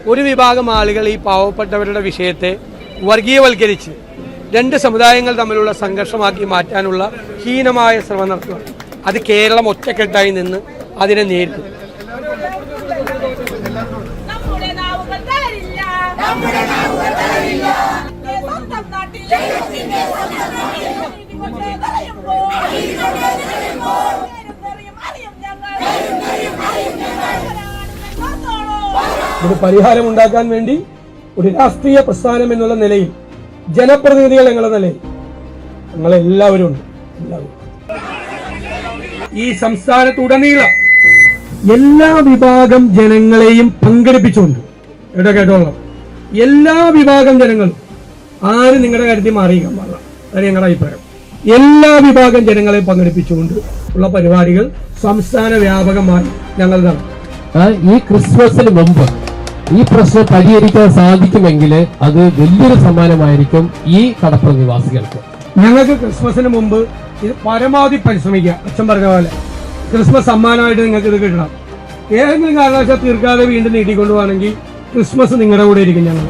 ഒരു വിഭാഗം ആളുകൾ ഈ പാവപ്പെട്ടവരുടെ വിഷയത്തെ വർഗീയവൽക്കരിച്ച് രണ്ട് സമുദായങ്ങൾ തമ്മിലുള്ള സംഘർഷമാക്കി മാറ്റാനുള്ള ഹീനമായ ശ്രമം നടത്തുക. അത് കേരളം ഒറ്റക്കെട്ടായി നിന്ന് അതിനെ നേരിടും. ഒരു പരിഹാരം ഉണ്ടാക്കാൻ വേണ്ടി ഒരു രാഷ്ട്രീയ പ്രസ്ഥാനം എന്നുള്ള നിലയിൽ, ജനപ്രതിനിധികൾ എന്നുള്ള നിലയിൽ ഞങ്ങളെല്ലാവരും ഉണ്ട്. ഈ സംസ്ഥാനത്തുടനീളം എല്ലാ വിഭാഗം ജനങ്ങളെയും പങ്കെടുപ്പിച്ചുകൊണ്ട്, കേട്ടോളാം, എല്ലാ വിഭാഗം ജനങ്ങളും, ആരും നിങ്ങളുടെ കാര്യത്തിൽ മാറിയിക്കാൻ പാടില്ല. അതാണ് ഞങ്ങളുടെ അഭിപ്രായം. എല്ലാ വിഭാഗം ജനങ്ങളെ പങ്കെടുപ്പിച്ചുകൊണ്ട് ഉള്ള പരിപാടികൾ സംസ്ഥാന വ്യാപകമായി ഞങ്ങൾ നടത്തും. ഈ ക്രിസ്മസിന് മുമ്പ് ഈ പ്രശ്നം പരിഹരിക്കാൻ സാധിക്കുമെങ്കിൽ അത് വലിയൊരു സമ്മാനമായിരിക്കും ഈ കടപ്പുറം നിവാസികൾക്ക്. ഞങ്ങൾക്ക് ക്രിസ്മസിന് മുമ്പ് ഇത് പരമാവധി പരിശ്രമിക്കുക. അച്ഛൻ പറഞ്ഞ പോലെ ക്രിസ്മസ് സമ്മാനമായിട്ട് നിങ്ങൾക്ക് ഇത് കിട്ടണം. ഏതെങ്കിലും കാരണവശാൽ തീർക്കാതെ വീണ്ടും നീട്ടിക്കൊണ്ടുപോകണമെങ്കിൽ ക്രിസ്മസ് നിങ്ങളുടെ കൂടെ ഇരിക്കും ഞങ്ങൾ.